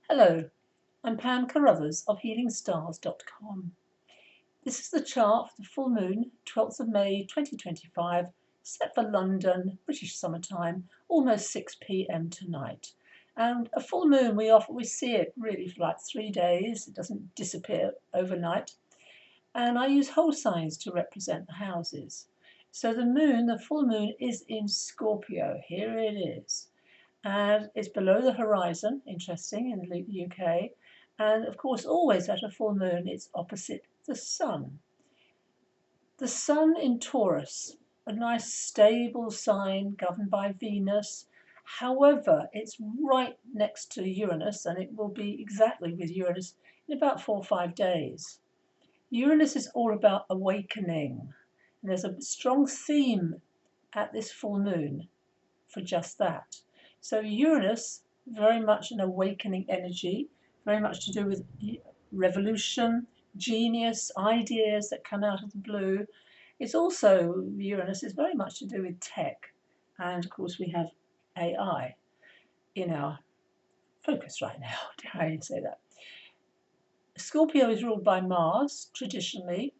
Hello, I'm Pam Carruthers of HealingStars.com. This is the chart for the full moon, 12th of May 2025, set for London, British summertime, almost 6 p.m. tonight. And a full moon, we see it really for like 3 days. It doesn't disappear overnight. And I use whole signs to represent the houses. So the full moon is in Scorpio. Here it is. And it's below the horizon, interesting, in the UK. And of course, always at a full moon, it's opposite the sun. The sun in Taurus, a nice stable sign governed by Venus. However, it's right next to Uranus, and it will be exactly with Uranus in about 4 or 5 days. Uranus is all about awakening, and there's a strong theme at this full moon for just that. So Uranus, very much an awakening energy, very much to do with revolution, genius, ideas that come out of the blue. It's also, Uranus is very much to do with tech. And of course we have AI in our focus right now. How do you say that? Scorpio is ruled by Mars, traditionally.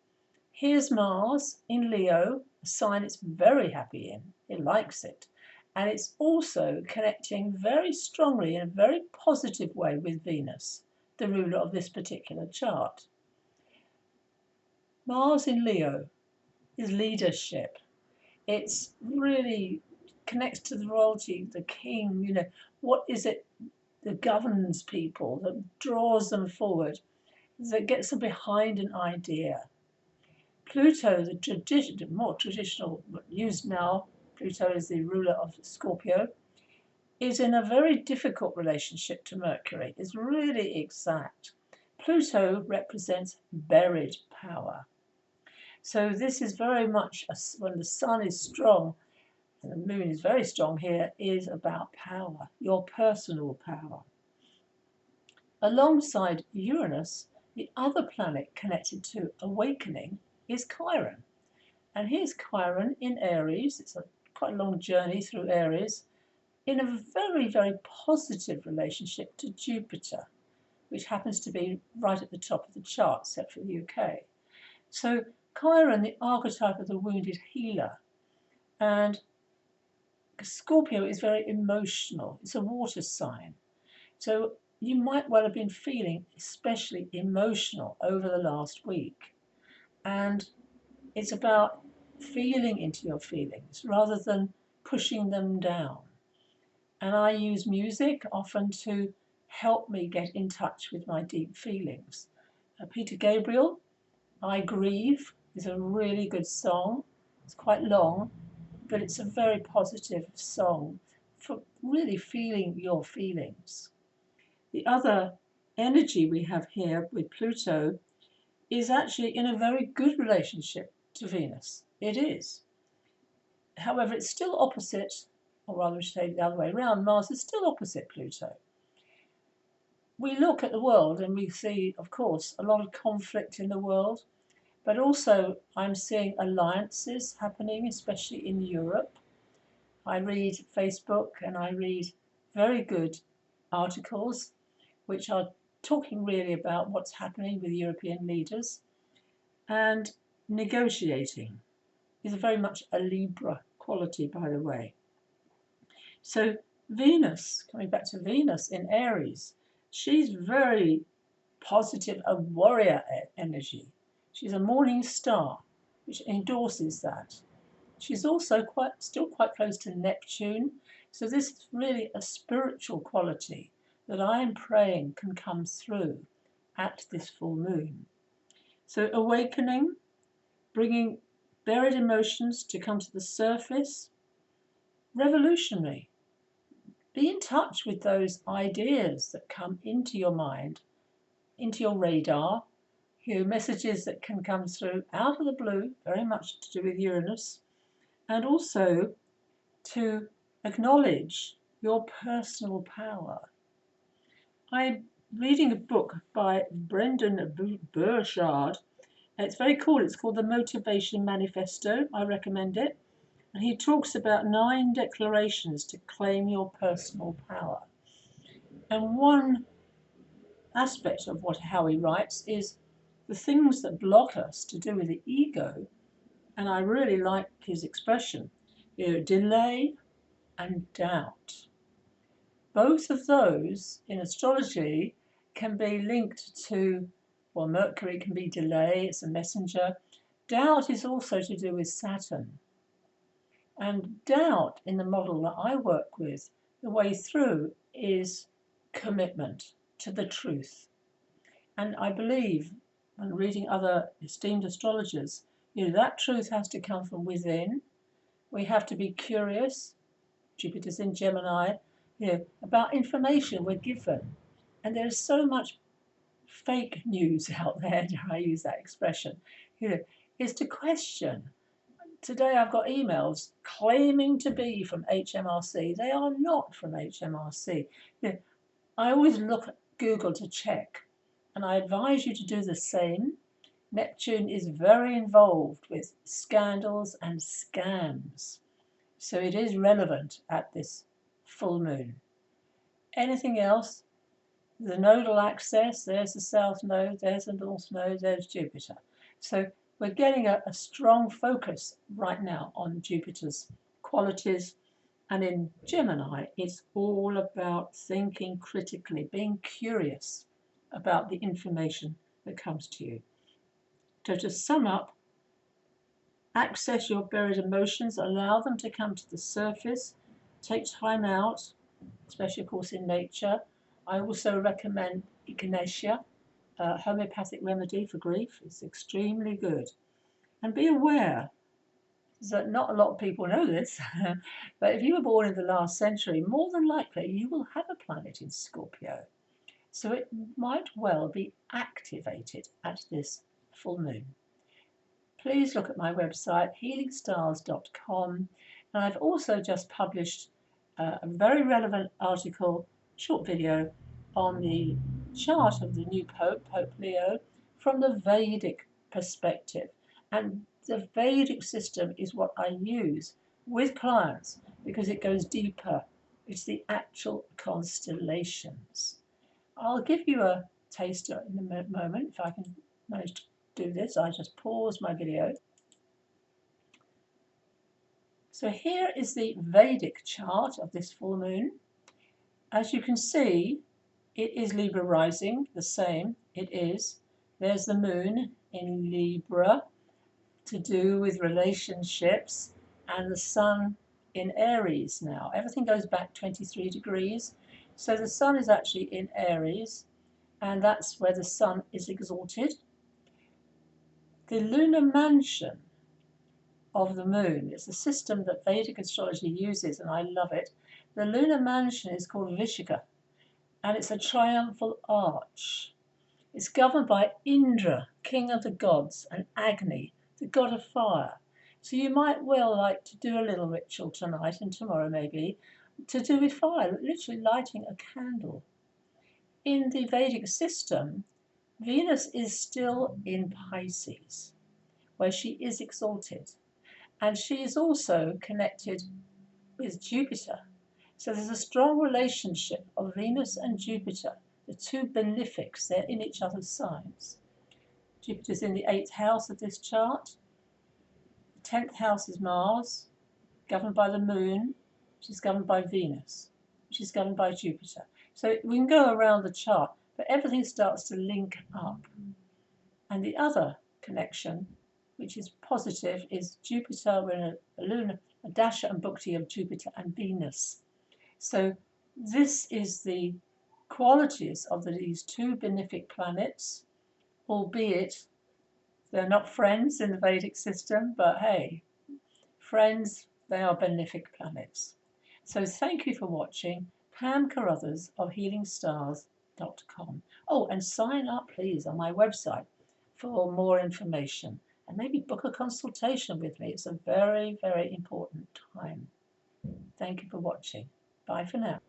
Here's Mars in Leo, a sign it's very happy in. It likes it. And it's also connecting very strongly in a very positive way with Venus, the ruler of this particular chart. Mars in Leo is leadership. It's really connects to the royalty, the king, what is it that governs people, that draws them forward, that gets them behind an idea. Pluto, the more traditional, used now, Pluto is the ruler of Scorpio, is in a very difficult relationship to Mercury. It's really exact. Pluto represents buried power. So this is very much, when the sun is strong, and the moon is very strong here, is about power, your personal power. Alongside Uranus, the other planet connected to awakening is Chiron. And here's Chiron in Aries. It's quite a long journey through Aries, in a very, very positive relationship to Jupiter, which happens to be right at the top of the chart, set for the UK. So Chiron, the archetype of the wounded healer, and Scorpio is very emotional. It's a water sign. So you might well have been feeling especially emotional over the last week. And it's about feeling into your feelings rather than pushing them down. And I use music often to help me get in touch with my deep feelings. Peter Gabriel, I Grieve, is a really good song. It's quite long, but it's a very positive song for really feeling your feelings. The other energy we have here with Pluto is actually in a very good relationship to Venus. It is. However, it's still opposite, or rather, we should say the other way around, Mars is still opposite Pluto. We look at the world and we see, of course, a lot of conflict in the world, but also I'm seeing alliances happening, especially in Europe. I read Facebook and I read very good articles which are talking really about what's happening with European leaders, and negotiating is very much a Libra quality, by the way. So Venus, coming back to Venus in Aries, she's very positive, a warrior energy. She's a morning star, which endorses that. She's also still quite close to Neptune. So this is really a spiritual quality that I am praying can come through at this full moon. So awakening, bringing buried emotions to come to the surface, revolutionary. Be in touch with those ideas that come into your mind, into your radar, messages that can come through out of the blue, very much to do with Uranus, and also to acknowledge your personal power. I'm reading a book by Brendan Burchard. It's very cool. It's called The Motivation Manifesto. I recommend it. And he talks about 9 declarations to claim your personal power. And one aspect of how he writes is the things that block us to do with the ego. And I really like his expression, delay and doubt. Both of those in astrology can be linked to, well, Mercury can be delay, it's a messenger. Doubt is also to do with Saturn. And doubt in the model that I work with, the way through is commitment to the truth. And I believe, when reading other esteemed astrologers, that truth has to come from within. We have to be curious. Jupiter's in Gemini, about information we're given. And there's so much fake news out there, dare I use that expression, is to question. Today I've got emails claiming to be from HMRC. They are not from HMRC. I always look at Google to check, and I advise you to do the same. Neptune is very involved with scandals and scams, so it is relevant at this full moon. Anything else? The nodal axis, there's the south node, there's the north node, there's Jupiter. So we're getting a strong focus right now on Jupiter's qualities. And in Gemini, it's all about thinking critically, being curious about the information that comes to you. So to sum up, access your buried emotions, allow them to come to the surface, take time out, especially of course in nature. I also recommend echinacea, a homeopathic remedy for grief. It's extremely good. And be aware that not a lot of people know this, but if you were born in the last century, more than likely you will have a planet in Scorpio. So it might well be activated at this full moon. Please look at my website, healingstars.com, and I've also just published a very relevant article, short video, on the chart of the new Pope, Pope Leo, from the Vedic perspective. And the Vedic system is what I use with clients because it goes deeper. It's the actual constellations. I'll give you a taster in a moment if I can manage to do this. I just pause my video. So here is the Vedic chart of this full moon. As you can see, it is Libra rising, the same, it is. There's the moon in Libra, to do with relationships, and the sun in Aries now. Everything goes back 23 degrees. So the sun is actually in Aries, and that's where the sun is exalted. The lunar mansion of the moon is a system that Vedic astrology uses, and I love it. The lunar mansion is called Vishakha, and it's a triumphal arch. It's governed by Indra, king of the gods, and Agni, the god of fire. So you might well like to do a little ritual tonight and tomorrow maybe to do with fire, literally lighting a candle. In the Vedic system, Venus is still in Pisces, where she is exalted. And she is also connected with Jupiter. So there's a strong relationship of Venus and Jupiter, the two benefics, they're in each other's signs. Jupiter's in the 8th house of this chart. The 10th house is Mars, governed by the moon, which is governed by Venus, which is governed by Jupiter. So we can go around the chart, but everything starts to link up. And the other connection, which is positive, is Jupiter. We're in a lunar, a dasha and bhukti of Jupiter and Venus. So this is the qualities of these two benefic planets, albeit they're not friends in the Vedic system, but hey, friends, they are benefic planets. So thank you for watching. Pam Carruthers of healingstars.com. Oh, and sign up please on my website for more information, and maybe book a consultation with me. It's a very, very important time. Thank you for watching. Bye for now.